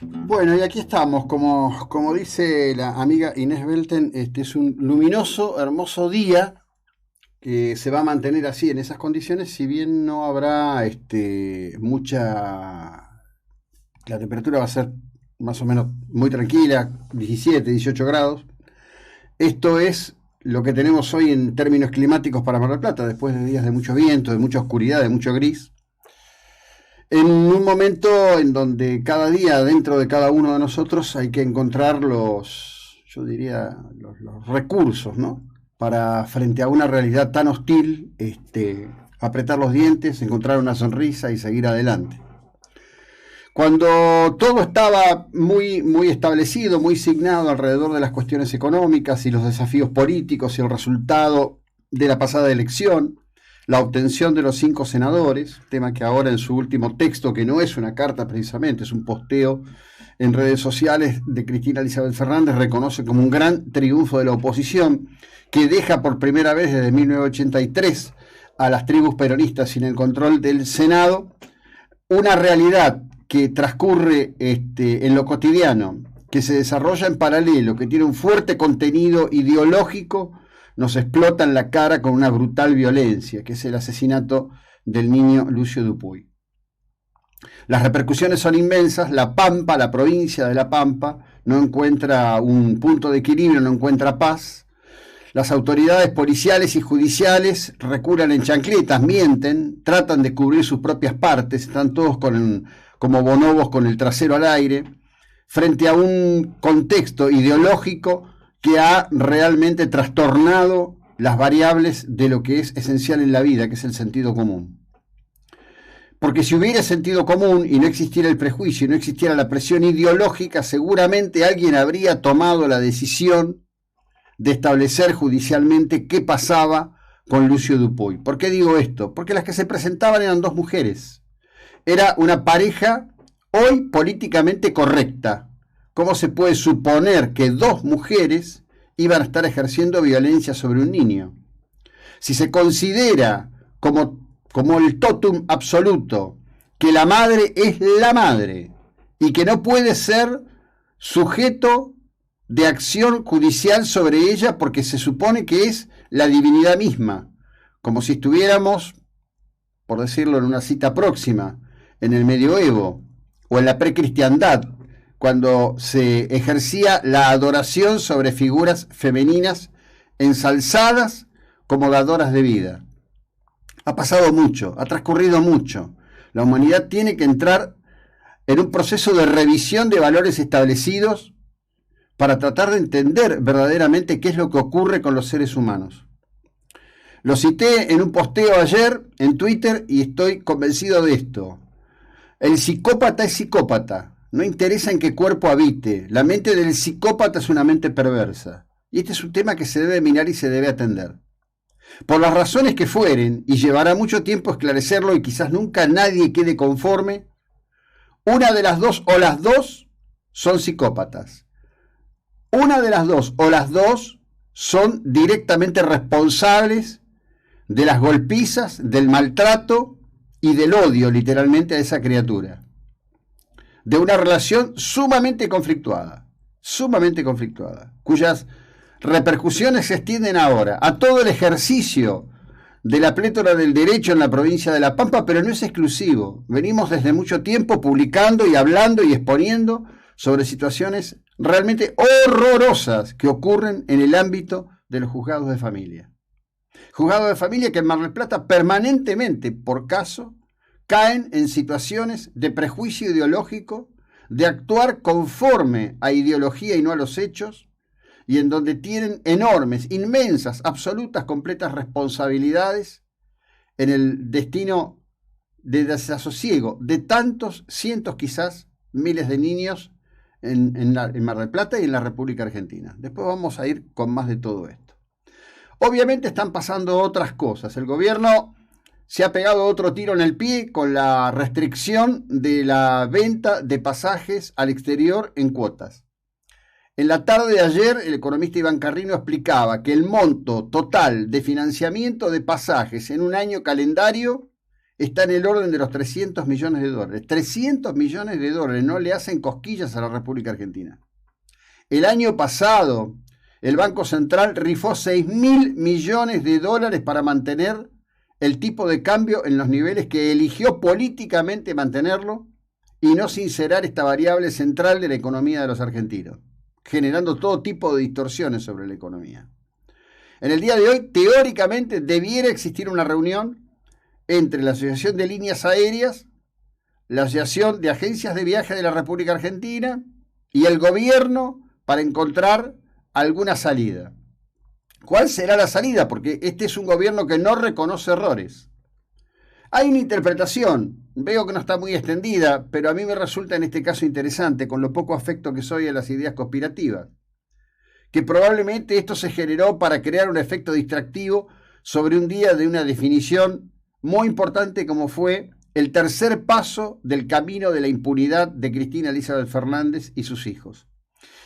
Bueno, y aquí estamos, como dice la amiga Inés Belten, este es un luminoso, hermoso día que se va a mantener así en esas condiciones, si bien no habrá la temperatura va a ser más o menos muy tranquila, 17, 18 grados. Esto es lo que tenemos hoy en términos climáticos para Mar del Plata, después de días de mucho viento, de mucha oscuridad, de mucho gris. En un momento en donde cada día dentro de cada uno de nosotros hay que encontrar yo diría, los recursos, ¿no? Para frente a una realidad tan hostil, apretar los dientes, encontrar una sonrisa y seguir adelante. Cuando todo estaba muy establecido, muy signado alrededor de las cuestiones económicas y los desafíos políticos y el resultado de la pasada elección, la obtención de los 5 senadores, tema que ahora en su último texto, que no es una carta precisamente, es un posteo en redes sociales de Cristina Elizabeth Fernández, reconoce como un gran triunfo de la oposición, que deja por primera vez desde 1983 a las tribus peronistas sin el control del Senado, una realidad que transcurre en lo cotidiano, que se desarrolla en paralelo, que tiene un fuerte contenido ideológico, nos explota en la cara con una brutal violencia, que es el asesinato del niño Lucio Dupuy. Las repercusiones son inmensas, La Pampa, la provincia de La Pampa, no encuentra un punto de equilibrio, no encuentra paz. Las autoridades policiales y judiciales reculan en chancletas, mienten, tratan de cubrir sus propias partes, están todos como bonobos con el trasero al aire, frente a un contexto ideológico que ha realmente trastornado las variables de lo que es esencial en la vida, que es el sentido común. Porque si hubiera sentido común y no existiera el prejuicio y no existiera la presión ideológica, seguramente alguien habría tomado la decisión de establecer judicialmente qué pasaba con Lucio Dupuy. ¿Por qué digo esto? Porque las que se presentaban eran dos mujeres. Era una pareja hoy políticamente correcta. ¿Cómo se puede suponer que dos mujeres iban a estar ejerciendo violencia sobre un niño? Si se considera como el totum absoluto que la madre es la madre y que no puede ser sujeto de acción judicial sobre ella porque se supone que es la divinidad misma, como si estuviéramos, por decirlo en una cita próxima, en el medioevo o en la precristiandad, cuando se ejercía la adoración sobre figuras femeninas ensalzadas como dadoras de vida. Ha pasado mucho, ha transcurrido mucho. La humanidad tiene que entrar en un proceso de revisión de valores establecidos para tratar de entender verdaderamente qué es lo que ocurre con los seres humanos. Lo cité en un posteo ayer en Twitter y estoy convencido de esto. El psicópata es psicópata, no interesa en qué cuerpo habite. La mente del psicópata es una mente perversa. Y este es un tema que se debe mirar y se debe atender. Por las razones que fueren, y llevará mucho tiempo esclarecerlo y quizás nunca nadie quede conforme, una de las dos o las dos son psicópatas. Una de las dos o las dos son directamente responsables de las golpizas, del maltrato y del odio literalmente a esa criatura. De una relación sumamente conflictuada, cuyas repercusiones se extienden ahora a todo el ejercicio de la plétora del derecho en la provincia de La Pampa, pero no es exclusivo. Venimos desde mucho tiempo publicando y hablando y exponiendo sobre situaciones realmente horrorosas que ocurren en el ámbito de los juzgados de familia. Juzgados de familia que en Mar del Plata permanentemente, por caso, caen en situaciones de prejuicio ideológico, de actuar conforme a ideología y no a los hechos, y en donde tienen enormes, inmensas, absolutas, completas responsabilidades en el destino de desasosiego de tantos, cientos quizás, miles de niños en Mar del Plata y en la República Argentina. Después vamos a ir con más de todo esto. Obviamente están pasando otras cosas. El gobierno se ha pegado otro tiro en el pie con la restricción de la venta de pasajes al exterior en cuotas. En la tarde de ayer, el economista Iván Carrino explicaba que el monto total de financiamiento de pasajes en un año calendario está en el orden de los 300 millones de dólares. 300 millones de dólares no le hacen cosquillas a la República Argentina. El año pasado, el Banco Central rifó 6.000 millones de dólares para mantener el tipo de cambio en los niveles que eligió políticamente mantenerlo y no sincerar esta variable central de la economía de los argentinos, generando todo tipo de distorsiones sobre la economía. En el día de hoy, teóricamente, debiera existir una reunión entre la Asociación de Líneas Aéreas, la Asociación de Agencias de Viaje de la República Argentina y el gobierno para encontrar alguna salida. ¿Cuál será la salida? Porque este es un gobierno que no reconoce errores. Hay una interpretación, veo que no está muy extendida, pero a mí me resulta en este caso interesante, con lo poco afecto que soy a las ideas conspirativas, que probablemente esto se generó para crear un efecto distractivo sobre un día de una definición muy importante como fue el tercer paso del camino de la impunidad de Cristina Elizabeth Fernández y sus hijos.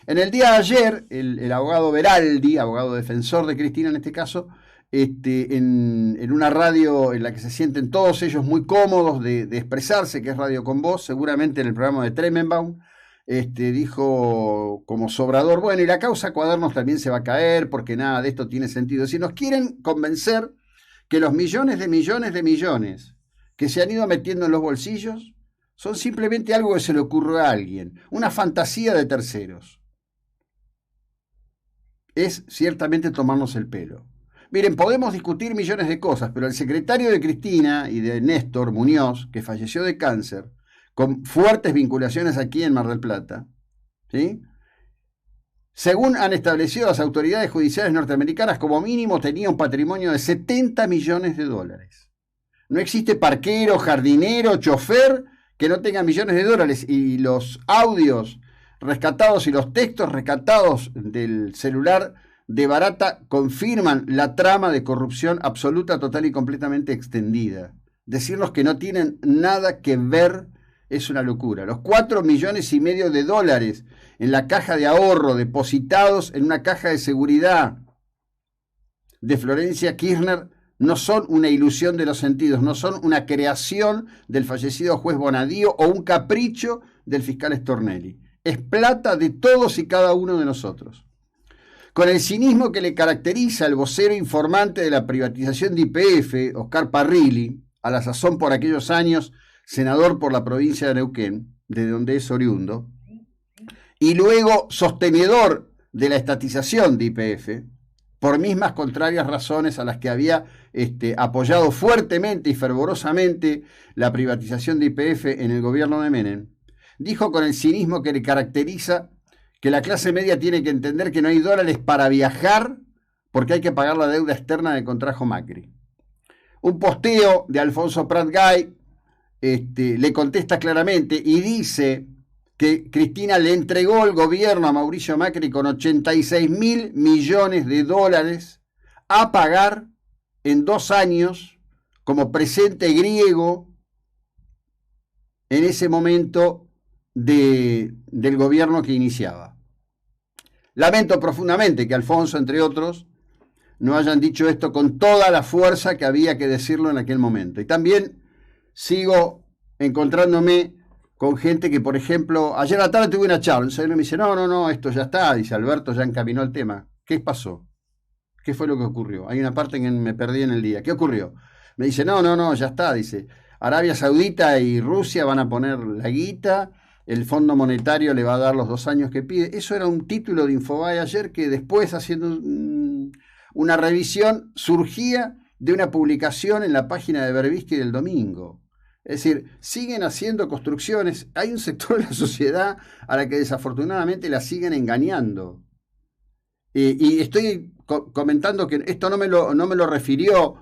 En el día de ayer, el abogado Veraldi, abogado defensor de Cristina en este caso, en una radio en la que se sienten todos ellos muy cómodos de expresarse, que es Radio Con Voz, seguramente en el programa de Tremenbaum, dijo como sobrador, bueno, y la causa Cuadernos también se va a caer porque nada de esto tiene sentido. Si nos quieren convencer que los millones de millones de millones que se han ido metiendo en los bolsillos son simplemente algo que se le ocurrió a alguien, una fantasía de terceros, es ciertamente tomarnos el pelo. Miren, podemos discutir millones de cosas, pero el secretario de Cristina y de Néstor Muñoz, que falleció de cáncer, con fuertes vinculaciones aquí en Mar del Plata, ¿sí?, según han establecido las autoridades judiciales norteamericanas, como mínimo tenía un patrimonio de 70 millones de dólares. No existe parquero, jardinero, chofer que no tenga millones de dólares, y los audios rescatados y los textos rescatados del celular de Barata confirman la trama de corrupción absoluta, total y completamente extendida. Decirnos que no tienen nada que ver es una locura. Los 4,5 millones de dólares en la caja de ahorro depositados en una caja de seguridad de Florencia Kirchner no son una ilusión de los sentidos, no son una creación del fallecido juez Bonadío o un capricho del fiscal Stornelli. Es plata de todos y cada uno de nosotros. Con el cinismo que le caracteriza al vocero informante de la privatización de YPF, Oscar Parrilli, a la sazón por aquellos años senador por la provincia de Neuquén, de donde es oriundo, y luego sostenedor de la estatización de YPF, por mismas contrarias razones a las que había apoyado fuertemente y fervorosamente la privatización de YPF en el gobierno de Menem, dijo con el cinismo que le caracteriza que la clase media tiene que entender que no hay dólares para viajar porque hay que pagar la deuda externa que contrajo Macri. Un posteo de Alfonso Prat Gay le contesta claramente y dice que Cristina le entregó el gobierno a Mauricio Macri con 86.000 millones de dólares a pagar en 2 años como presente griego en ese momento del gobierno que iniciaba. Lamento profundamente que Alfonso, entre otros, no hayan dicho esto con toda la fuerza que había que decirlo en aquel momento. Y también sigo encontrándome con gente que, por ejemplo, ayer a la tarde tuve una charla, y me dice, no, esto ya está, dice Alberto, ya encaminó el tema. ¿Qué pasó? ¿Qué fue lo que ocurrió? Hay una parte en que me perdí en el día. ¿Qué ocurrió? Me dice, no, ya está, dice, Arabia Saudita y Rusia van a poner la guita, el Fondo Monetario le va a dar los 2 años que pide. Eso era un título de Infobae ayer que después, haciendo una revisión, surgía de una publicación en la página de Berbisky del domingo. Es decir, siguen haciendo construcciones. Hay un sector de la sociedad a la que desafortunadamente la siguen engañando. Y estoy comentando que esto no me lo refirió,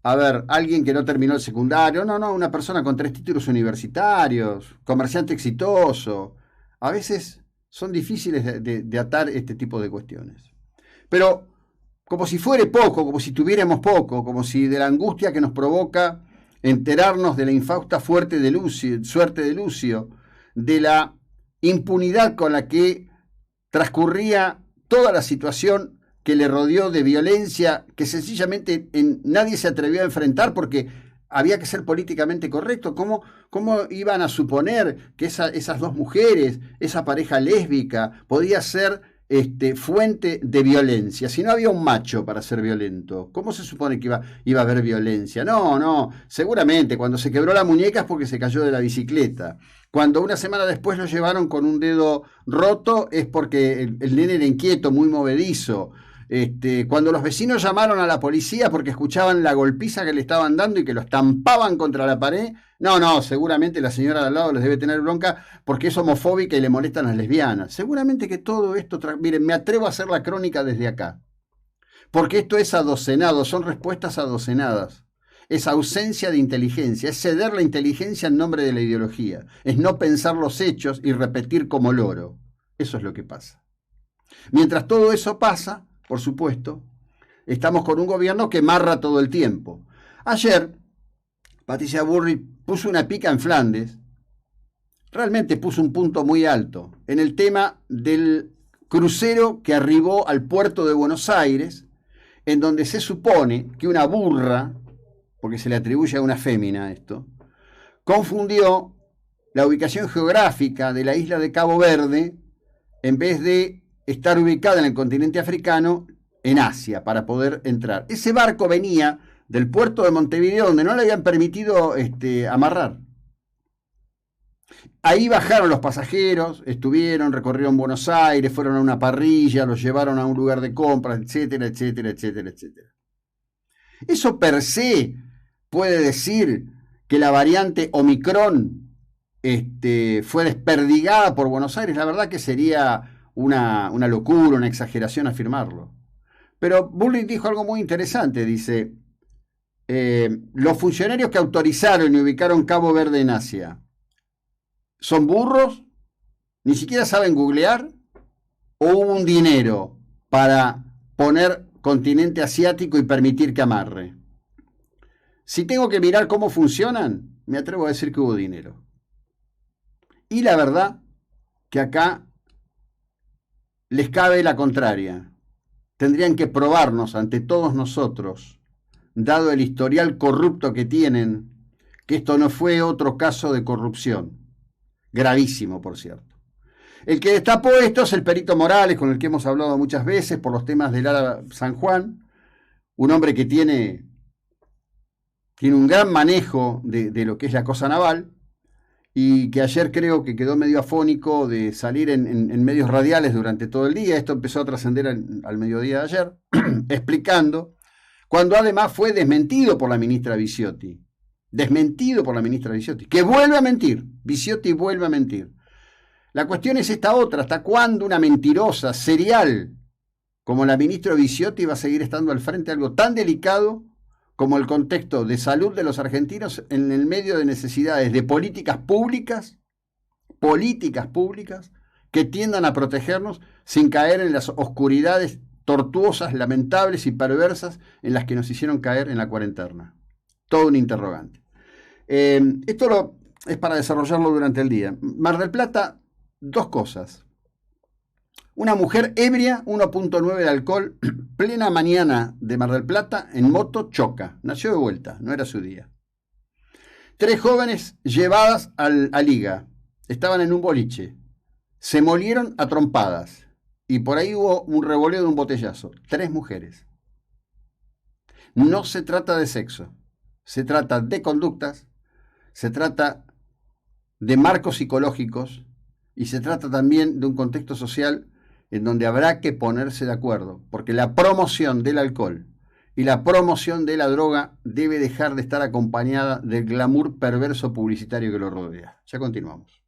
a ver, alguien que no terminó el secundario. No, una persona con 3 títulos universitarios, comerciante exitoso. A veces son difíciles de atar este tipo de cuestiones. Pero como si fuere poco, como si tuviéramos poco, como si de la angustia que nos provoca enterarnos de la infausta suerte de Lucio, de la impunidad con la que transcurría toda la situación que le rodeó de violencia que sencillamente nadie se atrevió a enfrentar porque había que ser políticamente correcto. ¿Cómo iban a suponer que esas dos mujeres, esa pareja lésbica, podía ser fuente de violencia? Si no había un macho para ser violento, ¿cómo se supone que iba a haber violencia? No, seguramente cuando se quebró la muñeca es porque se cayó de la bicicleta. Cuando una semana después lo llevaron con un dedo roto es porque el nene era inquieto, muy movedizo. Cuando los vecinos llamaron a la policía porque escuchaban la golpiza que le estaban dando y que lo estampaban contra la pared, no, seguramente la señora de al lado les debe tener bronca porque es homofóbica y le molestan las lesbianas. Seguramente que todo esto, miren, me atrevo a hacer la crónica desde acá, porque esto es adocenado, son respuestas adocenadas. Es ausencia de inteligencia, es ceder la inteligencia en nombre de la ideología, es no pensar los hechos y repetir como loro. Eso es lo que pasa. Mientras todo eso pasa, por supuesto, estamos con un gobierno que marra todo el tiempo. Ayer, Patricia Bullrich puso una pica en Flandes, realmente puso un punto muy alto en el tema del crucero que arribó al puerto de Buenos Aires, en donde se supone que una burra, porque se le atribuye a una fémina esto, confundió la ubicación geográfica de la isla de Cabo Verde, en vez de estar ubicada en el continente africano, en Asia, para poder entrar. Ese barco venía del puerto de Montevideo, donde no le habían permitido amarrar. Ahí bajaron los pasajeros, recorrieron Buenos Aires, fueron a una parrilla, los llevaron a un lugar de compras, etcétera, etcétera, etcétera, etcétera. Eso per se puede decir que la variante Omicron fue desperdigada por Buenos Aires. La verdad que sería una locura, una exageración afirmarlo. Pero Bullrich dijo algo muy interesante, dice, los funcionarios que autorizaron y ubicaron Cabo Verde en Asia, ¿son burros? ¿Ni siquiera saben googlear? ¿O hubo un dinero para poner continente asiático y permitir que amarre? Si tengo que mirar cómo funcionan, me atrevo a decir que hubo dinero. Y la verdad que acá les cabe la contraria. Tendrían que probarnos ante todos nosotros, dado el historial corrupto que tienen, que esto no fue otro caso de corrupción. Gravísimo, por cierto. El que destapó esto es el perito Morales, con el que hemos hablado muchas veces por los temas del Ara San Juan, un hombre que tiene un gran manejo de lo que es la cosa naval, y que ayer creo que quedó medio afónico de salir en medios radiales durante todo el día. Esto empezó a trascender al mediodía de ayer, explicando, cuando además fue desmentido por la ministra Bisiotti. Desmentido por la ministra Bisiotti, que vuelve a mentir. Bisiotti vuelve a mentir. La cuestión es esta otra: ¿hasta cuándo una mentirosa serial como la ministra Bisiotti va a seguir estando al frente de algo tan delicado como el contexto de salud de los argentinos en el medio de necesidades de políticas públicas que tiendan a protegernos sin caer en las oscuridades tortuosas, lamentables y perversas en las que nos hicieron caer en la cuarentena? Todo un interrogante. Esto es para desarrollarlo durante el día. Mar del Plata, dos cosas. Una mujer ebria, 1.9 de alcohol, plena mañana de Mar del Plata, en moto, choca. Nació de vuelta, no era su día. 3 jóvenes llevadas a liga. Estaban en un boliche. Se molieron a trompadas. Y por ahí hubo un revoleo de un botellazo. 3 mujeres. No se trata de sexo. Se trata de conductas. Se trata de marcos psicológicos. Y se trata también de un contexto social en donde habrá que ponerse de acuerdo, porque la promoción del alcohol y la promoción de la droga debe dejar de estar acompañada del glamour perverso publicitario que lo rodea. Ya continuamos.